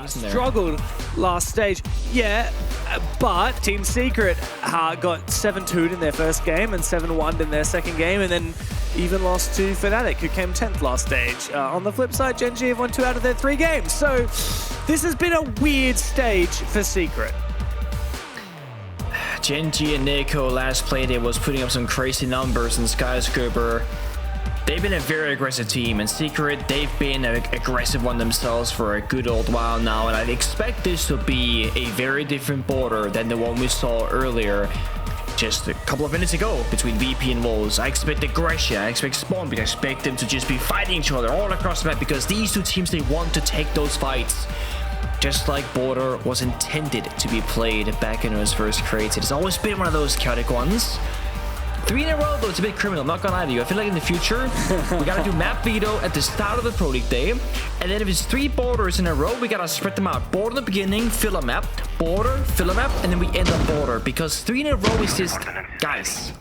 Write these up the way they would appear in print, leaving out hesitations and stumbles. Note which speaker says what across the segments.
Speaker 1: struggled last stage. Yeah, but Team Secret got 7-2'd in their first game and 7-1'd in their second game, and then even lost to Fnatic, who came 10th last stage. On the flip side, Gen.G have won 2 out of their 3 games. So this has been a weird stage for Secret.
Speaker 2: Gen.G and Nico last play day was putting up some crazy numbers in Skyscraper. They've been a very aggressive team, and Secret, they've been an aggressive one themselves for a good old while now, and I expect this to be a very different border than the one we saw earlier just a couple of minutes ago between VP and Wolves. I expect aggression, I expect spawn, I expect them to just be fighting each other all across the map, because these two teams, they want to take those fights. Just like Border was intended to be played back when it was first created. It's always been one of those chaotic ones. 3 in a row though, it's a bit criminal, I'm not gonna lie to you. I feel like in the future, we gotta do map veto at the start of the Pro League day. And then if it's 3 borders in a row, we gotta spread them out. Border in the beginning, fill a map, border, fill a map, and then we end on border. Because 3 in a row is just... Guys,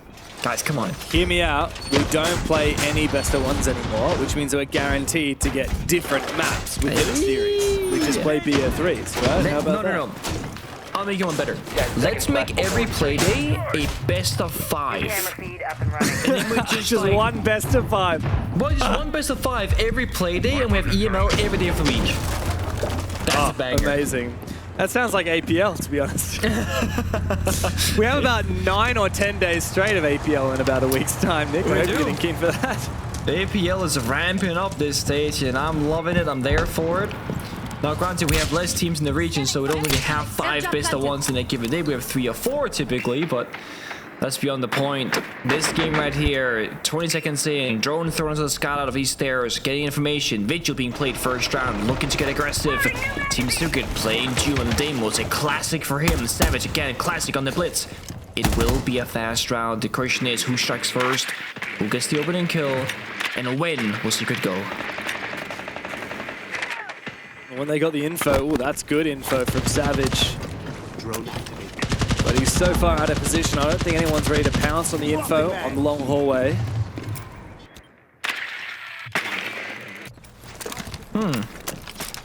Speaker 2: come on.
Speaker 1: Hear me out. We don't play any best of ones anymore, which means we're guaranteed to get different maps within a series. We just play BO3s, right? How about that?
Speaker 2: No. I'll make it one better. Let's make every playday a best of 5. And then we
Speaker 1: just like, one best of 5.
Speaker 2: Well, just one best of 5 every playday, and we have EML every day of the week. That's a banger.
Speaker 1: Amazing. That sounds like APL, to be honest. We have about 9 or 10 days straight of APL in about a week's time, Nick. I hope you're getting keen for that.
Speaker 2: APL is ramping up this stage, and I'm loving it. I'm there for it. Now, granted, we have less teams in the region, so we don't really have 5 best of ones in a given day. We have 3 or 4 typically, but that's beyond the point. This game right here, 20 seconds in, drone thrown into the sky out of these stairs, getting information, Vigil being played first round, looking to get aggressive. Team Secret playing Jew on the demo, it's a classic for him. Savage again, classic on the blitz. It will be a fast round. The question is, who strikes first, who gets the opening kill, and when will Secret go?
Speaker 1: When they got the info, that's good info from Savage. But he's so far out of position, I don't think anyone's ready to pounce on the info on the long hallway.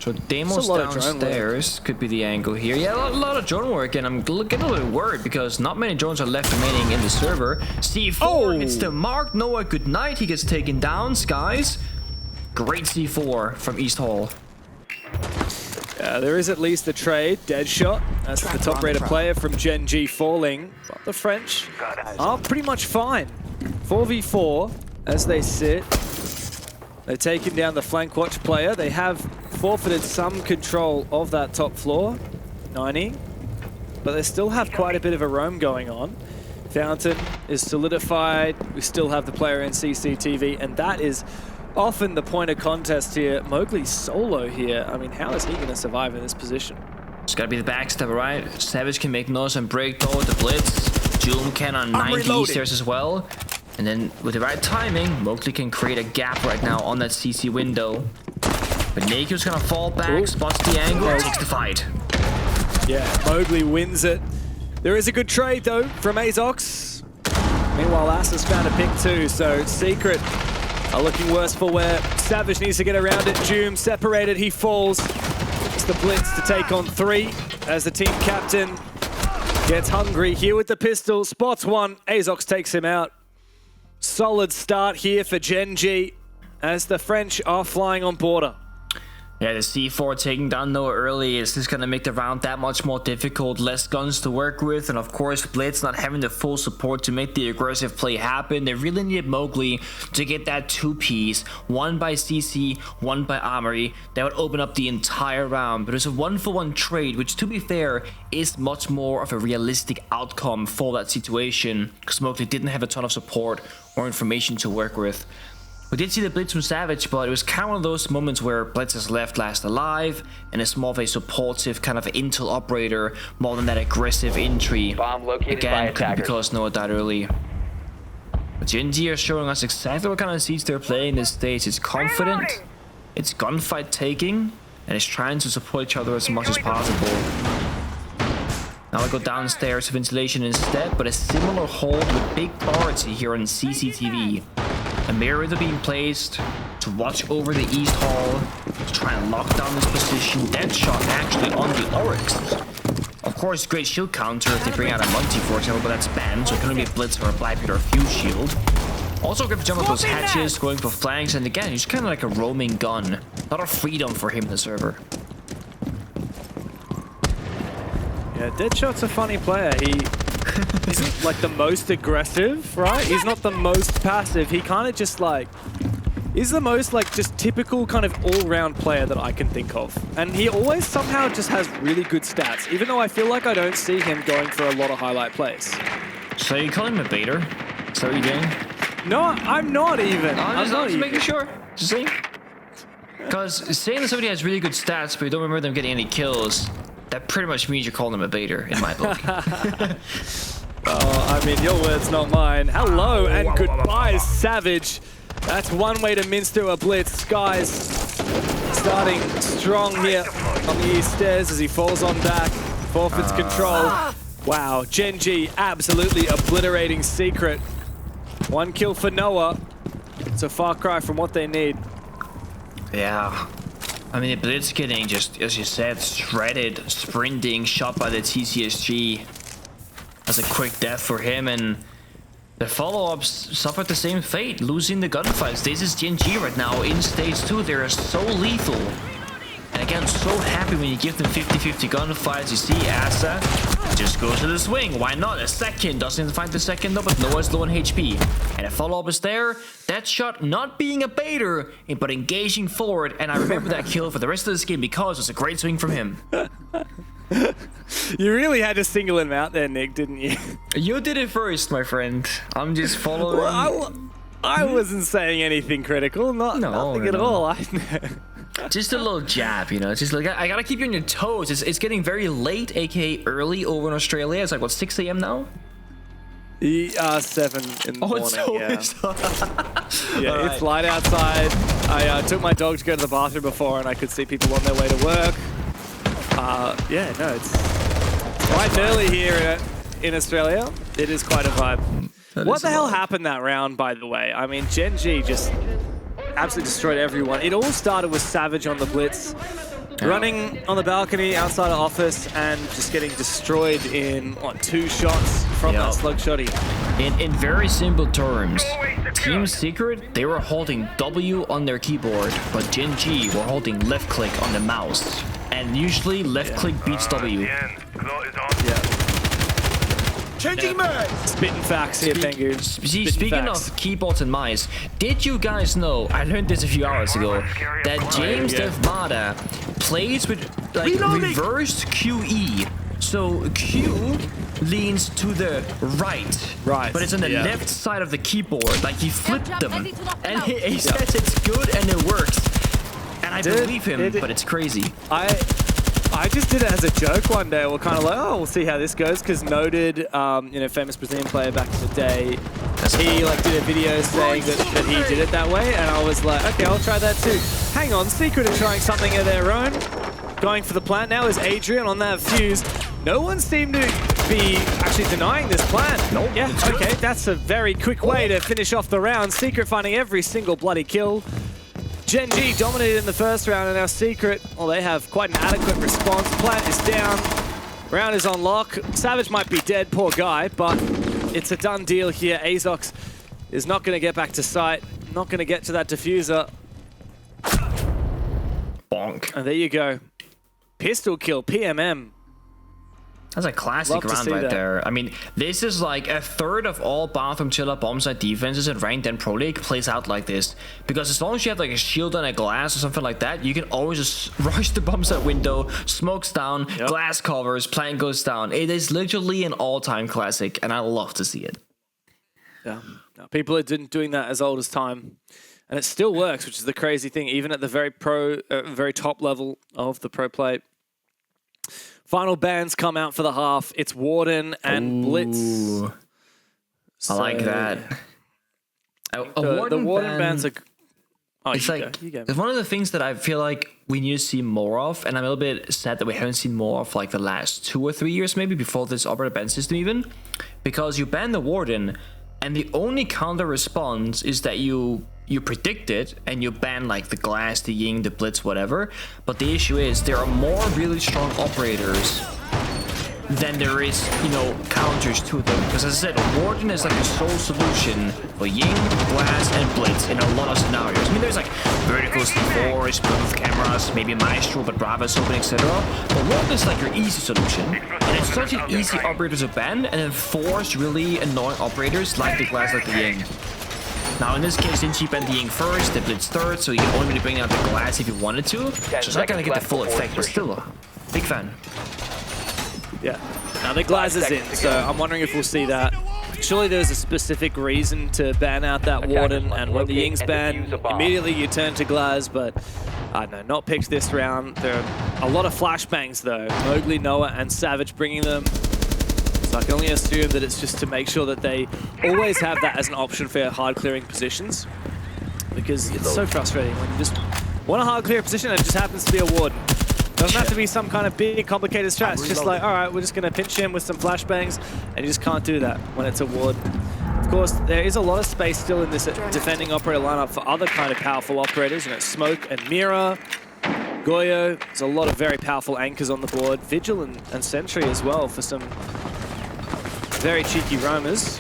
Speaker 2: So Demo's downstairs could be the angle here. Yeah, a lot of drone work, and I'm getting a little worried because not many drones are left remaining in the server. C4, it's the mark. Noah, good night. He gets taken down. Skies, great C4 from East Hall.
Speaker 1: There is at least a trade. Deadshot, that's the top rated player from Gen.G falling. But the French are pretty much fine. 4v4 as they sit. They've taken down the flank watch player. They have forfeited some control of that top floor, 90. But they still have quite a bit of a roam going on. Fountain is solidified. We still have the player in CCTV, and that is often the point of contest here. Mowgli's solo here. I mean, how is he going to survive in this position?
Speaker 2: It's got to be the backstabber, right? Savage can make noise and break though the blitz. Doom can on 90 stairs as well. And then with the right timing, Mowgli can create a gap right now on that CC window. But Naku's going to fall back, spots the angle, takes the fight.
Speaker 1: Yeah, Mowgli wins it. There is a good trade though from Azox. Meanwhile, Asus found a pick too, so Secret are looking worse for wear. Savage needs to get around it. Doom separated, he falls. It's the blitz to take on 3 as the team captain gets hungry here with the pistol. Spots one, Azox takes him out. Solid start here for Gen.G as the French are flying on border.
Speaker 2: Yeah, the C4 taking down Noah early is just going to make the round that much more difficult. Less guns to work with, and of course Blitz not having the full support to make the aggressive play happen. They really needed Mowgli to get that 2-piece, one by CC, one by Armory. That would open up the entire round, but it's a 1-for-1 trade, which to be fair is much more of a realistic outcome for that situation, because Mowgli didn't have a ton of support or information to work with. We did see the blitz from Savage, but it was kind of one of those moments where Blitz is left last alive and is more of a supportive kind of intel operator more than that aggressive entry.
Speaker 3: Bomb located
Speaker 2: Again,
Speaker 3: by
Speaker 2: because Noah died early. But Gen.G are showing us exactly what kind of seeds they're playing this stage. It's confident, it's gunfight taking, and it's trying to support each other as much as possible. Now I go downstairs to ventilation instead, but a similar hold with big priority here on CCTV. A mirror being placed to watch over the East Hall, to try and lock down this position. Deadshot actually on the Oryx. Of course, great shield counter if they bring out a multi, for example, but that's banned, so it can only be a Blitz or a Blackbeard or a Fuse Shield. Also great for jumping up those hatches, going for flanks, and again, he's kind of like a roaming gun. A lot of freedom for him in the server.
Speaker 1: Yeah, Deadshot's a funny player. He isn't like the most aggressive, right? He's not the most passive. He kind of just like... He's the most like just typical kind of all-round player that I can think of. And he always somehow just has really good stats, even though I feel like I don't see him going for a lot of highlight plays.
Speaker 2: So you call him a baiter? Is that what you're doing?
Speaker 1: No, I'm not even.
Speaker 2: I'm not even making sure. Just saying. Because saying that somebody has really good stats, but you don't remember them getting any kills, that pretty much means you're calling them a baiter, in my book.
Speaker 1: Oh, I mean, your words, not mine. Hello and goodbye, Savage. That's one way to mince through a blitz. Skies starting strong here on the east stairs as he falls on back, forfeits control. Wow, Gen.G absolutely obliterating Secret. One kill for Noah. It's a far cry from what they need.
Speaker 2: Yeah. I mean, the blitz getting just, as you said, shredded, sprinting, shot by the TCSG. That's a quick death for him, and the follow-ups suffered the same fate, losing the gunfights. This is Gen.G right now in stage 2. They are so lethal. And again, so happy when you give them 50-50 gunfights. You see Asa just goes to the swing. Why not? A second. Doesn't find the second though, but Noah's low on HP. And a follow-up is there. That shot not being a baiter, but engaging forward. And I remember that kill for the rest of this game because it's a great swing from him.
Speaker 1: You really had to single him out there, Nick, didn't you?
Speaker 2: You did it first, my friend. I'm just following.
Speaker 1: Well, I wasn't saying anything critical. Nothing at all.
Speaker 2: Just a little jab, you know. It's just like, I gotta keep you on your toes. It's getting very late, aka early over in Australia. It's like, what, 6 a.m. now?
Speaker 1: 7 in the morning, yeah.
Speaker 2: Right.
Speaker 1: It's light outside. I took my dog to go to the bathroom before and I could see people on their way to work. Yeah, no, it's quite early here in Australia. It is quite a vibe. What the hell happened that round, by the way? I mean, Gen.G just absolutely destroyed everyone. It all started with Savage on the blitz, running on the balcony outside of office and just getting destroyed in, what, 2 shots from that slug shotty.
Speaker 2: In very simple terms, Team Secret, they were holding W on their keyboard, but Gen.G were holding left click on the mouse. And usually left click beats W.
Speaker 1: Changing mode! Spitting facts here, Pengu.
Speaker 2: Speaking of keyboards and mice, did you guys know, I learned this a few hours ago, that James Devmada plays with like reversed QE. So Q leans to the right, but it's on the left side of the keyboard. Like he flipped them, and he says it's good and it works. And I believe him, but it's crazy.
Speaker 1: I just did it as a joke one day. We're kind of like, oh, we'll see how this goes, because Noted, you know, famous Brazilian player back in the day, he like did a video saying that he did it that way, and I was like, okay, I'll try that too. Hang on, Secret are trying something of their own. Going for the plant now is Adrian on that fuse. No one seemed to be actually denying this plan. Nope. Yeah, okay, that's a very quick way to finish off the round. Secret finding every single bloody kill. Gen.G dominated in the first round, and now Secret, well, they have quite an adequate response. Plant is down. Round is on lock. Savage might be dead, poor guy, but it's a done deal here. Azox is not going to get back to site. Not going to get to that diffuser.
Speaker 2: Bonk.
Speaker 1: And there you go. Pistol kill, PMM.
Speaker 2: That's a classic round right there. I mean, this is like a third of all bathroom chiller bomb site defenses in ranked and pro league plays out like this. Because as long as you have like a shield and a glass or something like that, you can always just rush the bomb site window, smokes down, glass covers, plant goes down. It is literally an all-time classic, and I love to see it.
Speaker 1: Yeah, people are doing that as old as time. And it still works, which is the crazy thing, even at the very top level of the pro play. Final bans come out for the half. It's Warden and Blitz.
Speaker 2: So, I like that.
Speaker 1: The Warden bans are... Oh,
Speaker 2: it's it's one of the things that I feel like we need to see more of, and I'm a little bit sad that we haven't seen more of like the last 2 or 3 years, maybe before this operator ban system even. Because you ban the Warden, and the only counter response is that you predict it and you ban like the glass, the ying, the blitz, whatever. But the issue is there are more really strong operators than there is, you know, counters to them. Because as I said, Warden is like a sole solution for ying, glass, and blitz in a lot of scenarios. I mean, there's like vertical C4s, proof cameras, maybe Maestro, but Brava's open, etc. But Warden is like your easy solution, and it's such an easy operator to ban, and then force really annoying operators like the glass, like the ying. Now in this case, Gen.G banned the ying first, the blitz third, so you can only really bring out the glass if you wanted to. So it's not gonna get the full effect, but still, big fan.
Speaker 1: Yeah. Now the glass is in, so I'm wondering if we'll see that. Surely there's a specific reason to ban out that Warden, and when the ying's banned, immediately you turn to glass, but I don't know, not picked this round. There are a lot of flashbangs though. Mowgli, Noah, and Savage bringing them. So I can only assume that it's just to make sure that they always have that as an option for hard clearing positions. Because it's so frustrating when you just want a hard clear position and it just happens to be a Warden. Doesn't have to be some kind of big, complicated strat. It's just like, all right, we're just going to pinch him with some flashbangs, and you just can't do that when it's a ward. Of course, there is a lot of space still in this defending operator lineup for other kind of powerful operators. You know, Smoke and Mira, Goyo. There's a lot of very powerful anchors on the board. Vigil and Sentry as well for some very cheeky roamers.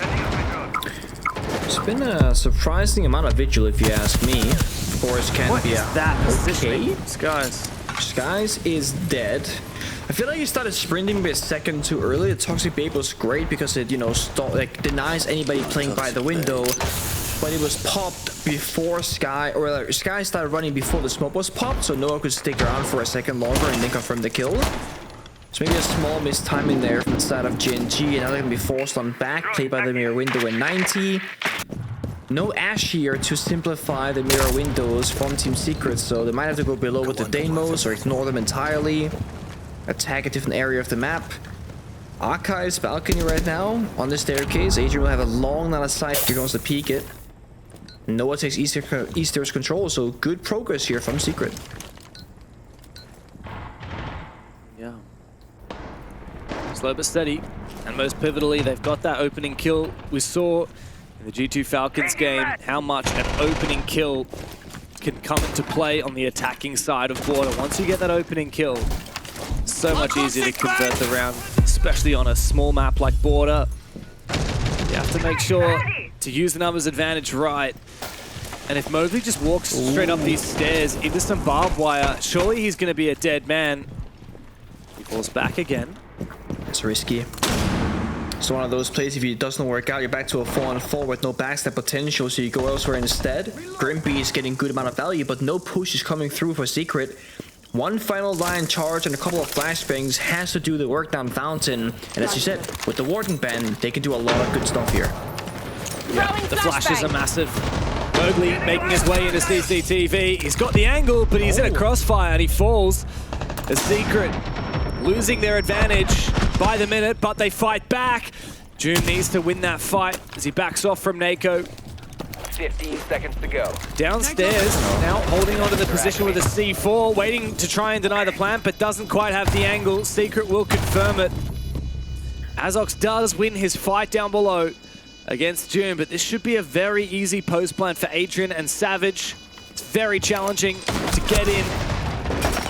Speaker 2: It's been a surprising amount of Vigil, if you ask me. Of course, can be
Speaker 1: that positioning?
Speaker 2: Okay.
Speaker 1: Skies.
Speaker 2: Skies is dead. I feel like he started sprinting a second too early. The Toxic Babe was great because it, you know, denies anybody playing by the window. But it was popped before Sky, or like, Sky started running before the smoke was popped, so Noah could stick around for a second longer and then confirm the kill. So maybe a small mistiming there from the side of Gen.G, and now they're gonna be forced on back, played by the mirror window in 90. No Ash here to simplify the mirror windows from Team Secret, so they might have to go below with the Deimos or ignore them entirely. Attack a different area of the map. Archives balcony right now on the staircase. Adrian will have a long line of sight if he wants to peek it. Noah takes Easter's control, so good progress here from Secret.
Speaker 1: Yeah. Slow but steady, and most pivotally, they've got that opening kill. We saw in the G2 Falcons game how much an opening kill can come into play on the attacking side of Border. Once you get that opening kill, so much easier to convert the round, especially on a small map like Border. You have to make sure to use the numbers advantage right. And if Mowgli just walks straight up these stairs into some barbed wire, surely he's going to be a dead man. He falls back again.
Speaker 2: It's risky. It's one of those plays, if it doesn't work out, you're back to a 4-on-4 with no backstab potential, so you go elsewhere instead. Grimpy is getting good amount of value, but no push is coming through for Secret. One final line charge and a couple of flashbangs has to do the work down Fountain. And as you said, with the Warden ban, they can do a lot of good stuff here.
Speaker 1: Yeah, the flashes are massive. Mowgli making his way into CCTV. He's got the angle, but he's in a crossfire and he falls. The Secret losing their advantage by the minute, but they fight back. June needs to win that fight as he backs off from Nako.
Speaker 3: 15 seconds to go.
Speaker 1: Downstairs, now holding onto the position with a C4, waiting to try and deny the plant, but doesn't quite have the angle. Secret will confirm it. Azox does win his fight down below against June, but this should be a very easy post plant for Adrian and Savage. It's very challenging to get in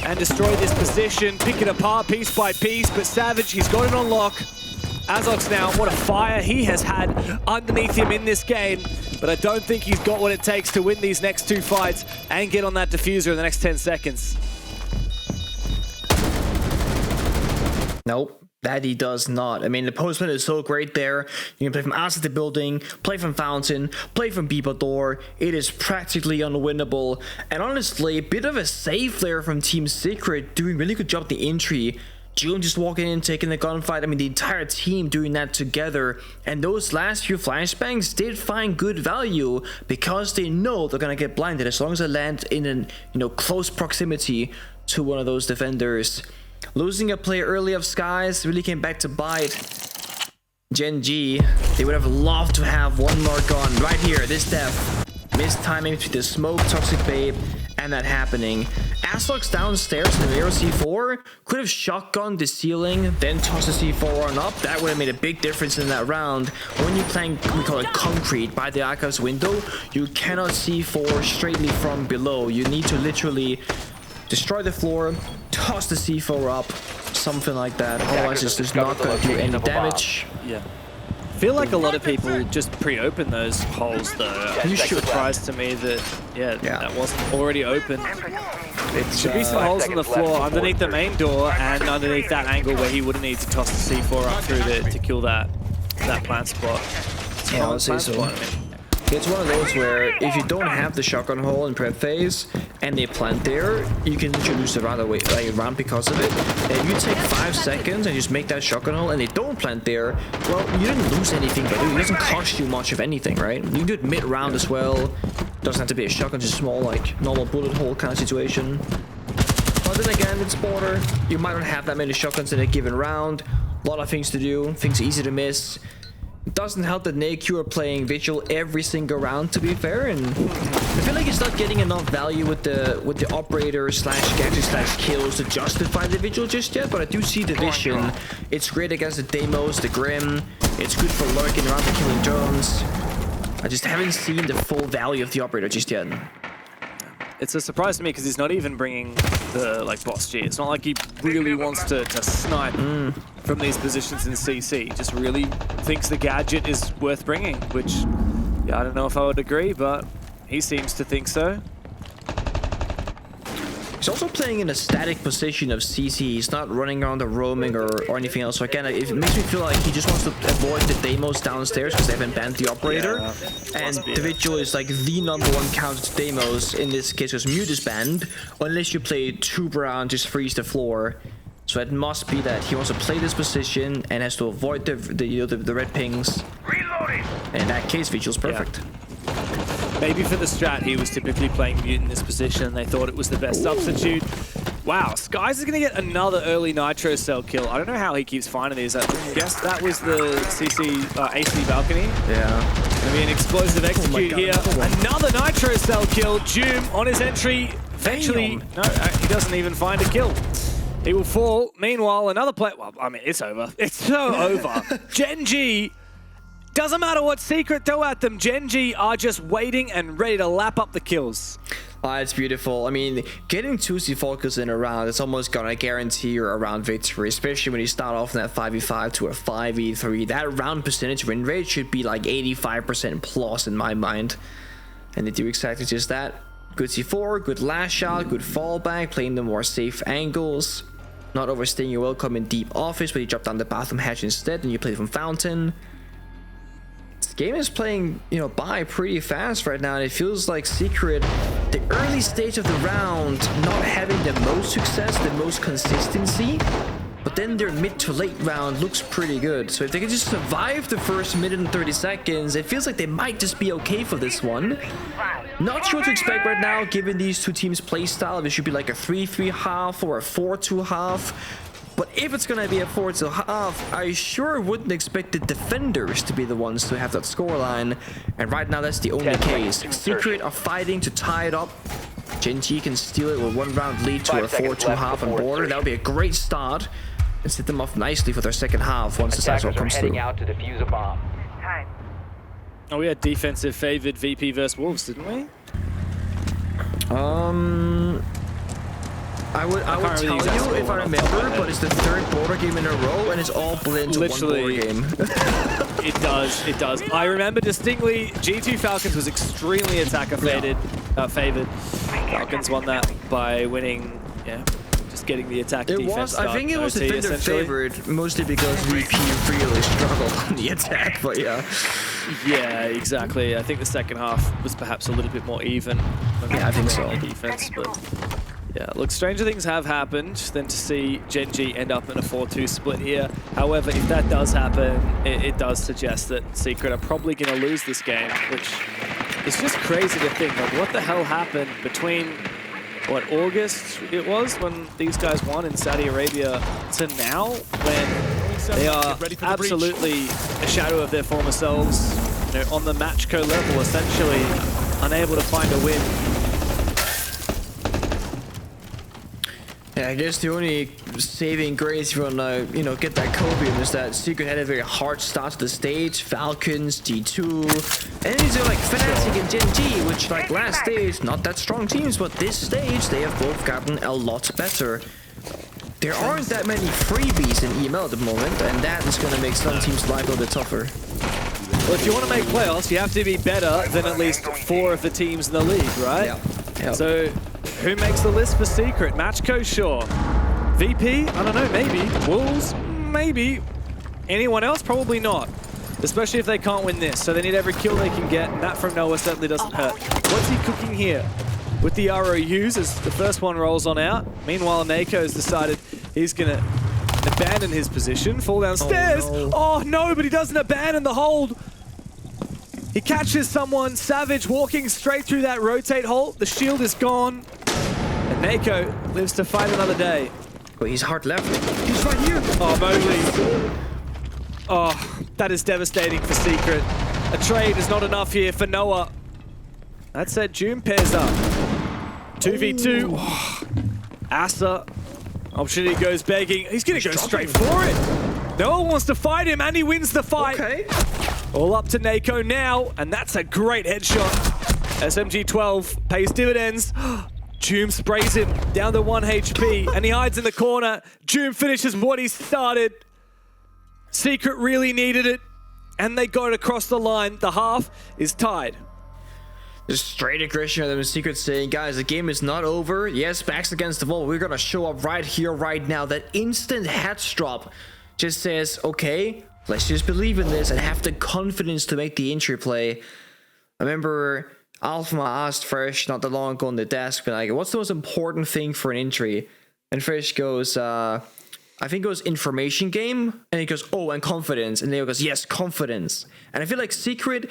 Speaker 1: and destroy this position, pick it apart piece by piece, but Savage, he's got it on lock. Azox now, what a fire he has had underneath him in this game, but I don't think he's got what it takes to win these next two fights and get on that diffuser in the next 10 seconds.
Speaker 2: Nope, that he does not. I mean, the postman is so great there. You can play from outside the building, play from Fountain, play from Beeper Door. It is practically unwinnable. And honestly, a bit of a save there from Team Secret, doing really good job at the entry. June just walking in, taking the gunfight. I mean, the entire team doing that together. And those last few flashbangs did find good value because they know they're gonna get blinded as long as they land in an, you know, close proximity to one of those defenders. Losing a play early of Skies really came back to bite Gen.G. They would have loved to have one more gun right here, this death. missed timing between the smoke, Toxic Babe, and that happening. Aslox downstairs in the mirror C4 could have shotgunned the ceiling, then tossed the C4 on up. That would have made a big difference in that round. When you're playing, we call it concrete, by the Aka's window, you cannot C4 straightly from below. You need to literally destroy the floor, toss the C4 up, something like that. Otherwise, it's just not going to do any damage.
Speaker 1: Yeah. I feel like a lot of people just pre-open those holes though. It's surprised to me that that wasn't already open. It should be some holes on the floor underneath the main door and underneath that angle where he wouldn't need to toss the C4 up through to kill that plant spot.
Speaker 2: Yeah, I'll say so. It's one of those where if you don't have the shotgun hole in prep phase and they plant there, you can introduce the round away round because of it. And if you take 5 seconds and just make that shotgun hole and they don't plant there, well, you didn't lose anything by doing it. It doesn't cost you much of anything, right? You can do it mid-round as well. Doesn't have to be a shotgun, just small, like normal bullet hole kind of situation. But then again, it's border. You might not have that many shotguns in a given round. A lot of things to do, things easy to miss. It doesn't help that NAQ are playing Vigil every single round, to be fair, and I feel like it's not getting enough value with the operator slash gadget slash kills to justify the Vigil just yet, but I do see the vision. It's great against the Deimos, the Grim. It's good for lurking around the killing drones. I just haven't seen the full value of the operator just yet.
Speaker 1: It's a surprise to me because he's not even bringing the boss G. It's not like he really wants to snipe from these positions in CC. He just really thinks the gadget is worth bringing, which, yeah, I don't know if I would agree, but he seems to think so.
Speaker 2: He's also playing in a static position of CC. He's not running around or roaming or anything else. So again, it makes me feel like he just wants to avoid the Deimos downstairs because they haven't banned the operator. And the Vigil is like the #1 counter to Deimos in this case because Mute is banned. Unless you play Tuber and just freeze the floor. So it must be that he wants to play this position and has to avoid the red pings. Reloading. And in that case, Vigil's perfect.
Speaker 1: Yeah. Maybe for the strat, he was typically playing Mute in this position. They thought it was the best substitute. Wow, Skies is going to get another early Nitro Cell kill. I don't know how he keeps finding these. I guess that was the AC balcony.
Speaker 2: Yeah.
Speaker 1: Going to be an explosive execute here. Another Nitro Cell kill. Doom on his entry. Eventually, no, he doesn't even find a kill. He will fall. Meanwhile, another play. Well, I mean, it's over. It's so over. Gen.G. Doesn't matter what secret throw at them, Gen.G are just waiting and ready to lap up the kills.
Speaker 2: It's beautiful. I mean, getting 2 C4 kills in a round is almost gonna guarantee your round victory, especially when you start off in that 5v5 to a 5v3. That round percentage win rate should be like 85% plus in my mind. And they do exactly just that. Good C4, good last shot, good fallback, playing the more safe angles. Not overstaying your welcome in deep office, but you drop down the bathroom hatch instead and you play from fountain. Game is playing, by pretty fast right now, and it feels like Secret, the early stage of the round, not having the most success, the most consistency, but then their mid to late round looks pretty good. So if they can just survive the first minute and 30 seconds, it feels like they might just be okay for this one. Not sure what to expect right now, given these two teams' playstyle. It should be like a 3-3 half or a 4-2 half. But if it's going to be a 4-2 half, I sure wouldn't expect the defenders to be the ones to have that scoreline. And right now, that's the only case. Secret are fighting to tie it up. Gen.G can steal it with 1 round lead to a 4-2 half on border. That would be a great start and set them off nicely for their second half once the Sizewell comes through.
Speaker 3: Out to defuse a bomb.
Speaker 1: Oh, we had defensive favored VP versus Wolves, didn't we?
Speaker 2: I would tell you if I remember, but it's the 3rd border game in a row, and it's all blended into one border game.
Speaker 1: It does. I remember distinctly, G2 Falcons was extremely attacker favored. Falcons won that by winning, just getting the attack defense.
Speaker 2: I think it was defender favored, mostly because VP really struggled on the attack, but yeah.
Speaker 1: Yeah, exactly. I think the second half was perhaps a little bit more even.
Speaker 2: Yeah, I think so.
Speaker 1: Defense, but yeah, look, stranger things have happened than to see Gen.G end up in a 4-2 split here. However, if that does happen, it does suggest that Secret are probably going to lose this game, which is just crazy to think. Like, what the hell happened between, August it was when these guys won in Saudi Arabia to now, when they are absolutely a shadow of their former selves, on the match co level, essentially. unable to find a win.
Speaker 2: Yeah, I guess the only saving grace if you wanna, get that copium is that Secret had a very hard start to the stage. Falcons, G2, enemies are like Fnatic and Gen.G, which like last stage, not that strong teams, but this stage they have both gotten a lot better. There aren't that many freebies in EML at the moment, and that is gonna make some teams' life a little bit tougher.
Speaker 1: Well, if you want to make playoffs, you have to be better than at least 4 of the teams in the league, right?
Speaker 2: Yeah.
Speaker 1: So, who makes the list for Secret? Matchco, sure. VP? I don't know, maybe. Wolves? Maybe. Anyone else? Probably not. Especially if they can't win this. So they need every kill they can get, and that from Noah certainly doesn't hurt. What's he cooking here? With the ROUs as the first one rolls on out. Meanwhile, Nako's decided he's going to abandon his position, fall downstairs. Oh no, but he doesn't abandon the hold. He catches someone, Savage walking straight through that rotate hole. The shield is gone. And Nako lives to fight another day.
Speaker 2: Wait, he's hard left. He's right here.
Speaker 1: Oh, Mowgli. Oh, that is devastating for Secret. A trade is not enough here for Noah. That said, June pairs up. 2v2. Oh. Asa. Opportunity goes begging. He's going to go straight for it. Noah wants to fight him, and he wins the fight.
Speaker 2: Okay.
Speaker 1: All up to Nako now, and that's a great headshot. SMG-12 pays dividends. Joom sprays him down to 1 HP, and he hides in the corner. Joom finishes what he started. Secret really needed it, and they got it across the line. The half is tied.
Speaker 2: Just straight aggression of them. Secret saying, guys, the game is not over. Yes, backs against the wall. We're gonna show up right here, right now. That instant heads drop just says, okay, let's just believe in this and have the confidence to make the entry play. I remember Alpha asked Fresh not that long ago on the desk, but like, what's the most important thing for an entry? And Fresh goes, I think it was information game. And he goes, oh, and confidence. And Leo goes, yes, confidence. And I feel like Secret,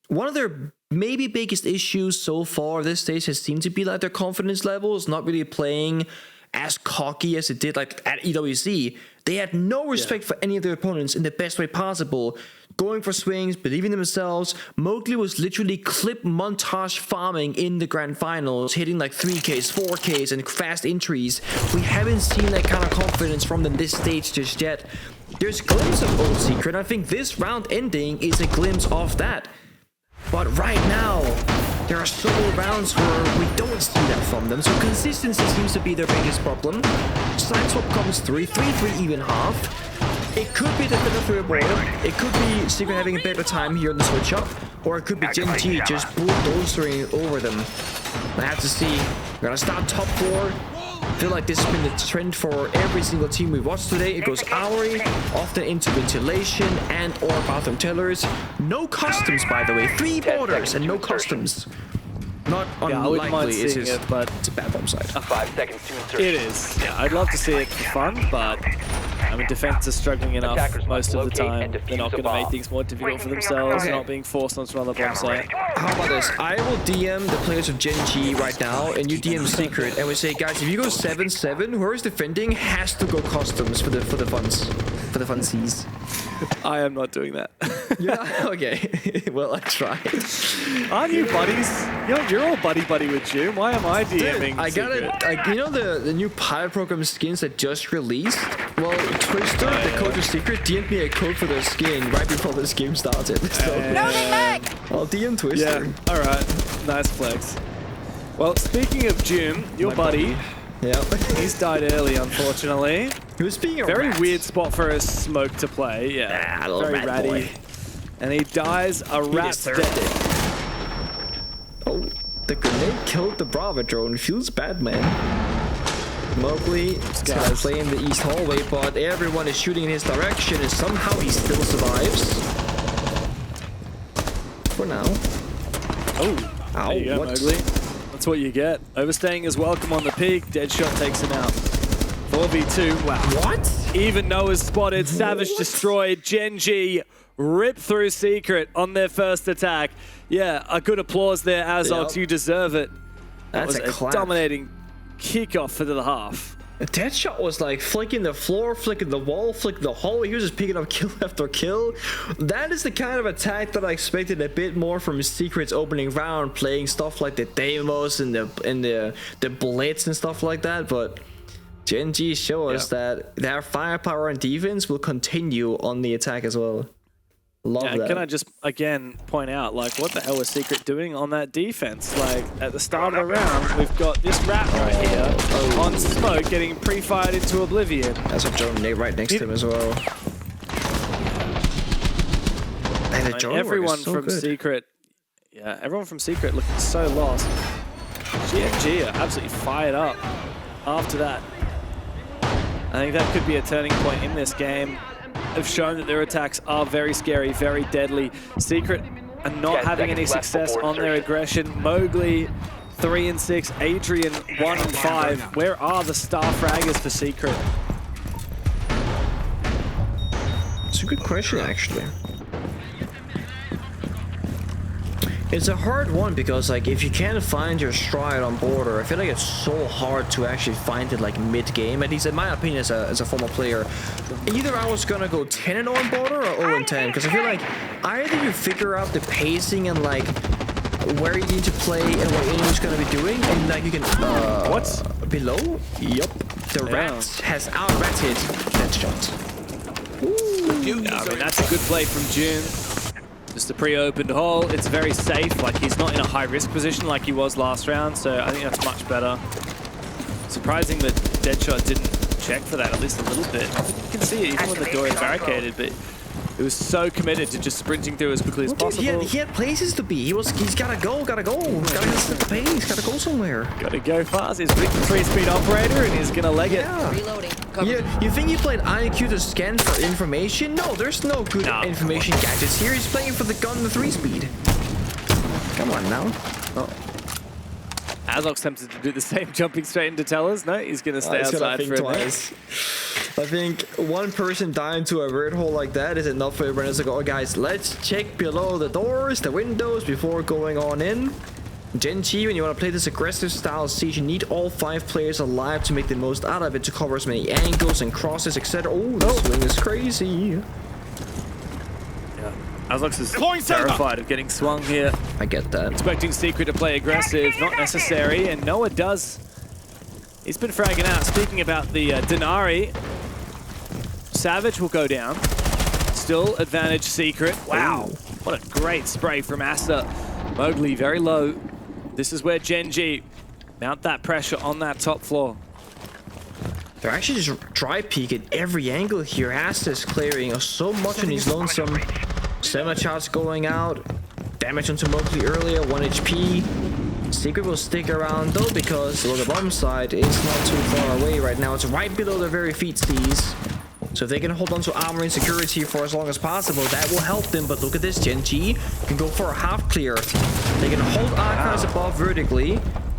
Speaker 2: one of their maybe biggest issues so far this stage has seemed to be like their confidence levels, not really playing as cocky as it did like at EWC. They had no respect for any of their opponents in the best way possible. Going for swings, believing themselves. Mowgli was literally clip montage farming in the grand finals, hitting like 3Ks, 4Ks, and fast entries. We haven't seen that kind of confidence from them this stage just yet. There's glimpses of old Secret, and I think this round ending is a glimpse of that. But right now, there are several rounds where we don't see that from them, so consistency seems to be their biggest problem. Side swap comes 3-3 even half. It could be the third board, it could be Secret having a better time here in the switch up, or it could be Gen.G just bulldozering over them. I have to see. We're gonna start top 4. I feel like this has been the trend for every single team we watched today. It goes Auri, often into ventilation and or bathroom tellers. No customs, by the way. 3 borders and no customs. Not unlikely, it's a bad bomb side.
Speaker 3: 5 seconds to insert.
Speaker 1: It is. Yeah, I'd love to see it for fun, but I mean, defense is struggling enough most of the time. They're not going to make things more difficult for themselves, not being forced onto another bomb site.
Speaker 2: How about this? I will DM the players of Gen.G right now, and you DM Secret, and we say, guys, if you go 7-7, whoever's defending has to go customs for the funsies.
Speaker 1: I am not doing that.
Speaker 2: Yeah, okay. Well, I tried.
Speaker 1: Aren't you buddies? You're all buddy with June. Why am I DMing?
Speaker 2: Dude, I got it. You know the new pilot program skins that just released? Well, Twister, the coach of Secret, DM'd me a code for their skin right before this game started. So I'll DM Twister.
Speaker 1: Yeah. All right. Nice flex. Well, speaking of June, your buddy.
Speaker 2: Yeah.
Speaker 1: He's died early, unfortunately.
Speaker 2: He was being a
Speaker 1: very
Speaker 2: rat.
Speaker 1: weird spot for a smoke to play. Yeah. Very ratty. Boy. And he dies a rat's death.
Speaker 2: Oh, the grenade killed the Bravo drone. Feels bad, man. Mowgli is playing the east hallway, but everyone is shooting in his direction, and somehow he still survives. For now.
Speaker 1: Oh,
Speaker 2: ow!
Speaker 1: There you go, Mowgli. That's what you get. Overstaying is welcome on the peak. Deadshot takes him out. 4v2. Wow.
Speaker 2: What?
Speaker 1: Even Noah's spotted. Savage destroyed. Gen.G ripped through Secret on their first attack. Yeah, a good applause there, Azox. You deserve it. That was a dominating kickoff for the half.
Speaker 2: Deadshot was like flicking the floor, flicking the wall, flicking the hallway. He was just picking up kill after kill. That is the kind of attack that I expected a bit more from Secret's opening round, playing stuff like the Deimos and the Blitz and stuff like that. But Gen.G show us that their firepower and defense will continue on the attack as well. Love that.
Speaker 1: Can I just again point out, like, what the hell was Secret doing on that defense? Like, at the start of the round, we've got this rat right here on smoke getting pre-fired into oblivion.
Speaker 2: That's a drone right next to him as well. And the drone
Speaker 1: everyone
Speaker 2: so
Speaker 1: from
Speaker 2: good.
Speaker 1: Secret, everyone from Secret looking so lost. Gen.G are absolutely fired up after that. I think that could be a turning point in this game. Have shown that their attacks are very scary, very deadly. Secret are not having any success on their aggression. Mowgli, 3 and 6. Adrian, 1 and 5. Where are the star fraggers for Secret?
Speaker 2: It's a good question, actually. It's a hard one because, like, if you can't find your stride on border, I feel like it's so hard to actually find it, like, mid-game. At least in my opinion as a former player. Either I was gonna go 10-0 on border or 0-10, because I feel like either you figure out the pacing and, like, where you need to play and what enemy's gonna be doing, and, like, you can...
Speaker 1: What's
Speaker 2: below? Yup. The rat has out-ratted Deadshot.
Speaker 1: Ooh. Yeah, I mean, that's a good play from June. Just a pre-opened hole. It's very safe. Like, he's not in a high-risk position like he was last round, so I think that's much better. Surprising that Deadshot didn't check for that at least a little bit. You can see it even when the door is barricaded, but it was so committed to just sprinting through as quickly as possible.
Speaker 2: He had places to be. He's gotta go. Gotta set the pace. Gotta go somewhere.
Speaker 1: Gotta go fast. He's with the 3-speed operator and he's gonna leg it.
Speaker 4: Reloading.
Speaker 2: You think he played IQ to scan for information? No, there's no good information gadgets here. He's playing for the gun, the 3-speed. Come on now.
Speaker 1: Oh. Azok's tempted to do the same, jumping straight into tellers. No, he's gonna stay outside for a bit.
Speaker 2: I think one person dying to a red hole like that is enough for everyone else to go, oh, guys, let's check below the doors, the windows before going on in. Gen.G, when you want to play this aggressive style siege, you need all 5 players alive to make the most out of it, to cover as many angles and crosses, etc. Oh, the swing is crazy.
Speaker 1: Yeah. Azok is terrified of getting swung here.
Speaker 2: I get that.
Speaker 1: Expecting Secret to play aggressive, not necessary, and Noah does. He's been fragging out. Speaking about the Denari, Savage will go down. Still advantage Secret. Wow, what a great spray from Asa. Mowgli very low. This is where Gen.G mount that pressure on that top floor.
Speaker 2: They're actually just dry peeking every angle here. Asa is clearing so much on his lonesome. 7 shots going out. Damage onto Mowgli earlier, 1 HP. Secret will stick around though because the bomb site is not too far away right now. It's right below their very feet seas. So if they can hold on to armor and security for as long as possible, that will help them. But look at this, Gen.G can go for a half clear. They can hold archives above vertically.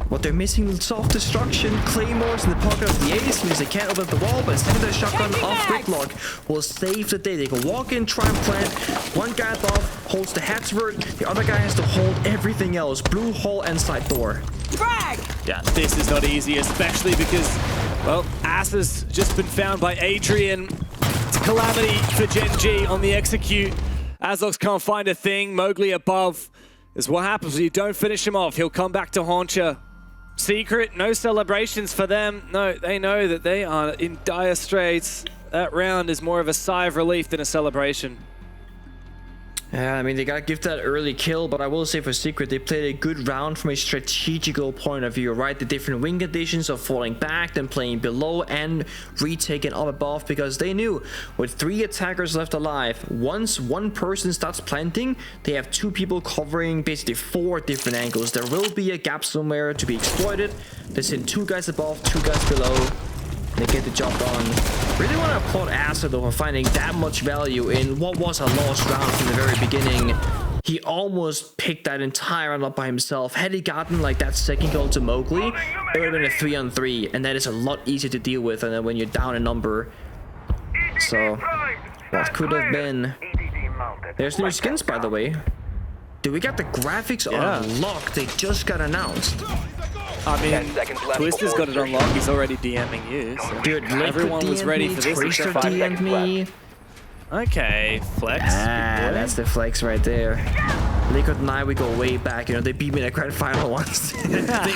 Speaker 2: What they're missing is soft destruction. Claymores in the pocket of the ace means they can't open up the wall, but instead of their shotgun off Gridlock will save the day. They can walk in, try and plant. One guy above holds the Hatsword. The other guy has to hold everything else. Blue hole and side door.
Speaker 4: Frag!
Speaker 1: Yeah, this is not easy, especially because, well, Asa's just been found by Adrian. It's a calamity for Gen.G on the execute. Azox can't find a thing. Mowgli above is what happens when you don't finish him off. He'll come back to Hauncher. Secret, no celebrations for them. No, they know that they are in dire straits. That round is more of a sigh of relief than a celebration.
Speaker 2: Yeah, I mean, they gotta give that early kill, but I will say for Secret, they played a good round from a strategical point of view, right? The different wing conditions of falling back, then playing below, and retaking up above, because they knew with 3 attackers left alive, once one person starts planting, they have 2 people covering basically 4 different angles. There will be a gap somewhere to be exploited. They send 2 guys above, 2 guys below. They get the job done. Really want to applaud Asa though for finding that much value in what was a lost round from the very beginning. He almost picked that entire round up by himself. Had he gotten like that second goal to Mowgli, it would have been a 3-on-3, and that is a lot easier to deal with than when you're down a number. So, what could have been? There's new skins, by the way. Dude, we got the graphics unlocked. They just got announced.
Speaker 1: I
Speaker 3: 10
Speaker 1: mean,
Speaker 3: seconds left
Speaker 1: Twister's
Speaker 3: before
Speaker 1: got it unlocked. He's already DMing you. So
Speaker 2: Dude,
Speaker 1: everyone was ready for this.
Speaker 2: Twister
Speaker 1: except
Speaker 3: 5
Speaker 2: DM'd
Speaker 3: seconds
Speaker 2: me.
Speaker 1: Okay, flex.
Speaker 2: Ah, that's the flex right there. Liquid and I, we go way back. You know, they beat me in a grand final once. they